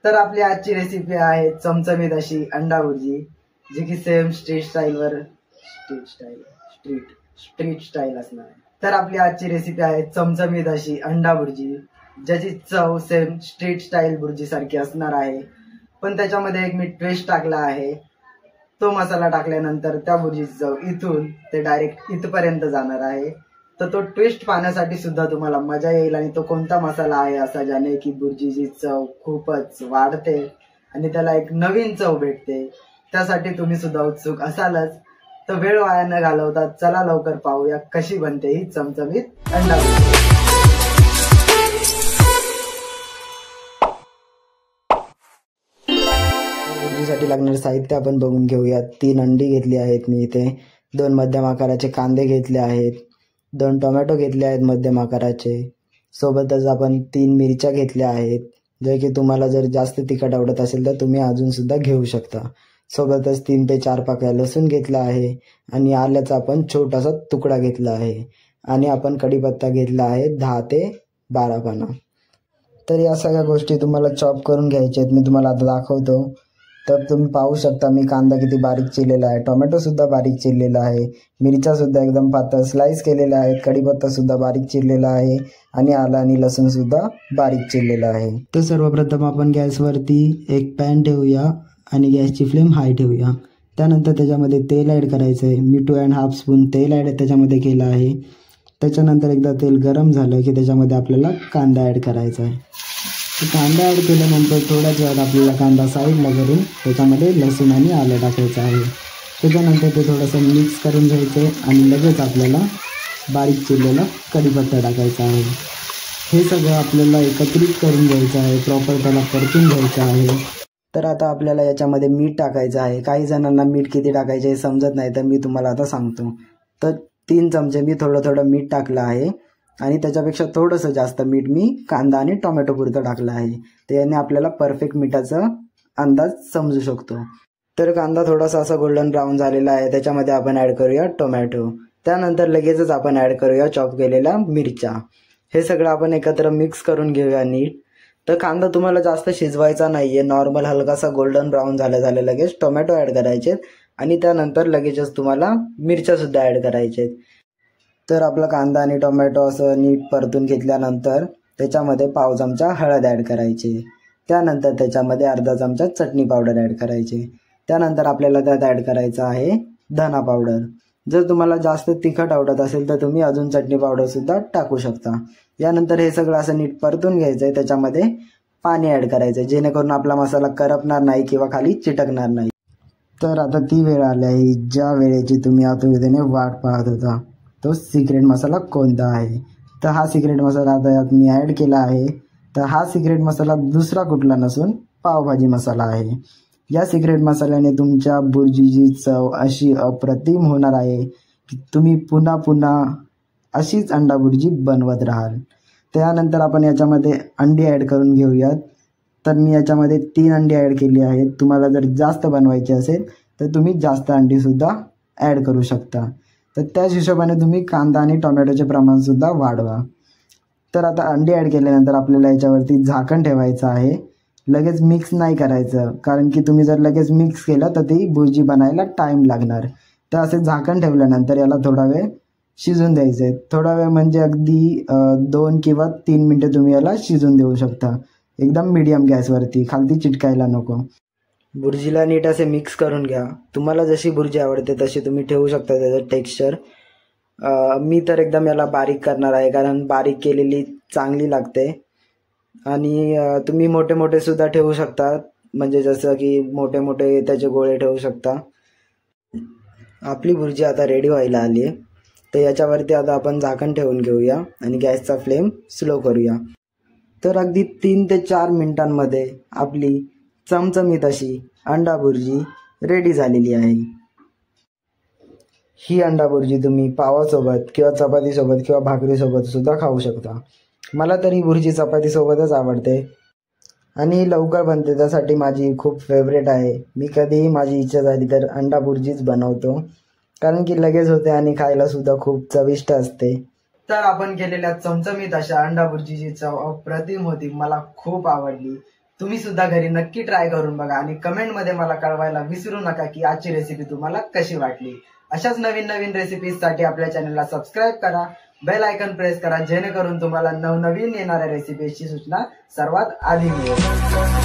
तर आपली आजची रेसिपी आहे चमचमीत अशी अंडा भुर्जी, जी की सेम स्ट्रीट स्टाईल असणार आहे. तर आपली आजची रेसिपी आहे चमचमीत अशी अंडा भुर्जी, ज्याची चव सेम स्ट्रीट स्टाईल भुर्जी सारखी असणार आहे. पण त्याच्यामध्ये एक मी ट्विस्ट टाकला आहे. तो मसाला टाकल्यानंतर त्या भुर्जीची चव इथून ते डायरेक्ट इथपर्यंत जाणार आहे. तर तो ट्विस्ट पाहण्यासाठी सुद्धा तुम्हाला मजा येईल. आणि तो कोणता मसाला आहे असा, ज्याने की भुर्जीची चव खूपच वाढते आणि त्याला एक नवीन चव भेटते. त्यासाठी तुम्ही सुद्धा उत्सुक असालच. तर वेळ वाया न घालवता चला लवकर पाहूया कशी बनते ही चमचमीत अंडा भुर्जी. भुर्जीसाठी लागणारे साहित्य आपण बघून घेऊया. 3 अंडी घेतली आहेत मी इथे, 2 मध्यम आकाराचे कांदे घेतले आहेत, 2 टोमॅटो घेतले आहेत मध्यम आकाराचे, सोबतच आपण 3 मिरच्या घेतल्या आहेत. जर की तुम्हाला जर जास्त तिखट आवडत असेल तर तुम्ही अजून सुद्धा घेऊ शकता. सोबतच 3 ते 4 पाकळ्या लसूण घेतला आहे आणि आल्याचा आपण छोटासा तुकडा घेतला आहे. आणि आपण कढीपत्ता घेतला आहे 10 ते 12 पानं. तर या सगळ्या गोष्टी तुम्हाला चॉप करून घ्यायच्या आहेत. मी तुम्हाला आता दाखवतो. तर तुम्ही पाहू शकता मी कांदा किती बारीक चिरलेला आहे, टोमॅटो सुद्धा बारीक चिरलेला आहे, मिरच्या सुद्धा एकदम पातळ स्लाइस केलेल्या आहेत, कढीपत्ता सुद्धा बारीक चिरलेला आहे आणि आलं आणि लसूण सुद्धा बारीक चिरलेला आहे. तर सर्वप्रथम आपण गॅसवरती एक पॅन ठेवूया आणि गॅसची फ्लेम हाय ठेवूया. त्यानंतर त्याच्यामध्ये तेल ॲड करायचं आहे. मी 2.5 स्पून तेल त्याच्यामध्ये केलं आहे. त्याच्यानंतर एकदा तेल गरम झालं की त्याच्यामध्ये आपल्याला कांदा ॲड करायचा आहे. कांदा ॲड केल्यानंतर थोड्याच वेळात आपल्याला कांदा साईडला करून त्याच्यामध्ये लसूण आणि आलं टाकायचं आहे. त्याच्यानंतर ते थोडंसं मिक्स करून घ्यायचं आहे आणि लगेच आपल्याला बारीक चिरलेला कढीपत्ता टाकायचा आहे. हे सगळं आपल्याला एकत्रित करून घ्यायचं आहे, प्रॉपर त्याला परतून घ्यायचं आहे. तर आता आपल्याला याच्यामध्ये मीठ टाकायचं आहे. काही जणांना मीठ किती टाकायचे हे समजत नाही, तर मी तुम्हाला आता सांगतो. तर 3 चमचे मी थोडं मीठ टाकलं आहे आणि त्याच्यापेक्षा थोडंसं जास्त मीठ मी कांदा आणि टोमॅटो पुरतं टाकलं आहे. त्याने आपल्याला परफेक्ट मिठाचा अंदाज समजू शकतो. तर कांदा थोडासा असा गोल्डन ब्राऊन झालेला आहे. त्याच्यामध्ये आपण ॲड करूया टोमॅटो. त्यानंतर लगेचच आपण ॲड करूया चॉप केलेल्या मिरच्या. हे सगळं आपण एकत्र मिक्स करून घेऊया नीट. तर कांदा तुम्हाला जास्त शिजवायचा नाही आहे, नॉर्मल हलकासा गोल्डन ब्राऊन झालं लगेच टोमॅटो ॲड करायचे आणि त्यानंतर लगेचच तुम्हाला मिरच्यासुद्धा ॲड करायचे. तर आपला कांदा आणि टोमॅटो असं नीट परतून घेतल्यानंतर त्याच्यामध्ये पाव चमचा हळद ॲड करायची. त्यानंतर त्याच्यामध्ये अर्धा चमचा चटणी पावडर ॲड करायची. त्यानंतर आपल्याला त्यात ॲड करायचं आहे धना पावडर. जर तुम्हाला जास्त तिखट आवडत असेल तर तुम्ही अजून चटणी पावडरसुद्धा टाकू शकता. यानंतर हे सगळं असं नीट परतून घ्यायचं आहे. त्याच्यामध्ये पाणी ॲड करायचं आहे जेणेकरून आपला मसाला करपणार नाही किंवा खाली चिटकणार नाही. तर आता ती वेळ आली आहे ज्या वेळेची तुम्ही आतुरतेने वाट पाहत होता. तो सिक्रेट मसाला कोणता आहे? तर हा सिक्रेट मसाला आता यात मी ॲड केला आहे. तर हा सिक्रेट मसाला दुसरा कुठला नसून पावभाजी मसाला आहे. या सिक्रेट मसाल्याने तुमच्या भुर्जीची चव अशी अप्रतिम होणार आहे की तुम्ही पुन्हा पुन्हा अशीच अंडा भुर्जी बनवत राहाल. त्यानंतर आपण याच्यामध्ये अंडी ॲड करून घेऊयात. तर मी याच्यामध्ये 3 अंडी ॲड केली आहेत. तुम्हाला जर जास्त बनवायची असेल तर तुम्ही जास्त अंडीसुद्धा ॲड करू शकता. तर त्याच हिशोबाने तुम्ही कांदा आणि टोमॅटोचे प्रमाणसुद्धा वाढवा. तर आता अंडी ॲड केल्यानंतर आपल्याला याच्यावरती झाकण ठेवायचं आहे. लगेच मिक्स नाही करायचं, कारण की तुम्ही जर लगेच मिक्स केलं तर ती भुर्जी बनायला टाईम लागणार. तर असे झाकण ठेवल्यानंतर याला थोडा वेळ शिजून द्यायचं आहे. थोडा वेळ म्हणजे अगदी 2 किंवा 3 मिनटं तुम्ही याला शिजून देऊ शकता, एकदम मीडियम गॅसवरती, खालती चिटकायला नको. भुर्जीला नीट असे मिक्स करून घ्या. तुम्हाला जशी भुर्जी आवडते तशी तुम्ही ठेवू शकता त्याचं टेक्स्चर. मी तर एकदम याला बारीक करणार आहे, कारण बारीक केलेली चांगली लागते. आणि तुम्ही मोठे मोठे सुद्धा ठेवू शकता, म्हणजे जसं की मोठे मोठे त्याचे गोळे ठेवू शकता. आपली भुर्जी आता रेडी व्हायला आली आहे. तर याच्यावरती आता आपण झाकण ठेवून घेऊया आणि गॅसचा फ्लेम स्लो करूया. तर अगदी 3 ते 4 मिनिटांमध्ये आपली चमचमीत अशी अंडा भुर्जी रेडी झालेली आहे. ही अंडा भुर्जी तुम्ही पावासोबत किंवा चपातीसोबत किंवा भाकरीसोबत सुद्धा खाऊ शकता. मला तरी भुर्जी चपातीसोबतच आवडते आणि लवकर बनते, त्यासाठी माझी खूप फेवरेट आहे. मी कधीही माझी इच्छा झाली तर अंडा भुर्जीच बनवतो, कारण की लगेच होते आणि खायला सुद्धा खूप चविष्ट असते. तर आपण केलेल्या चमचमीत अशा अंडा भुर्जीची चव अप्रतिम होती, मला खूप आवडली. तुम्ही सुद्धा घरी नक्की ट्राय करून बघा आणि कमेंट मध्ये मला कळवायला विसरू नका की आजची रेसिपी तुम्हाला कशी वाटली। अशाच नवीन नवीन रेसिपीज साठी आपल्या चॅनलला सबस्क्राईब करा, बेल आयकॉन प्रेस करा, जेणेकरून तुम्हाला नवनवीन येणाऱ्या रेसिपीची सूचना सर्वात आधी मिळेल।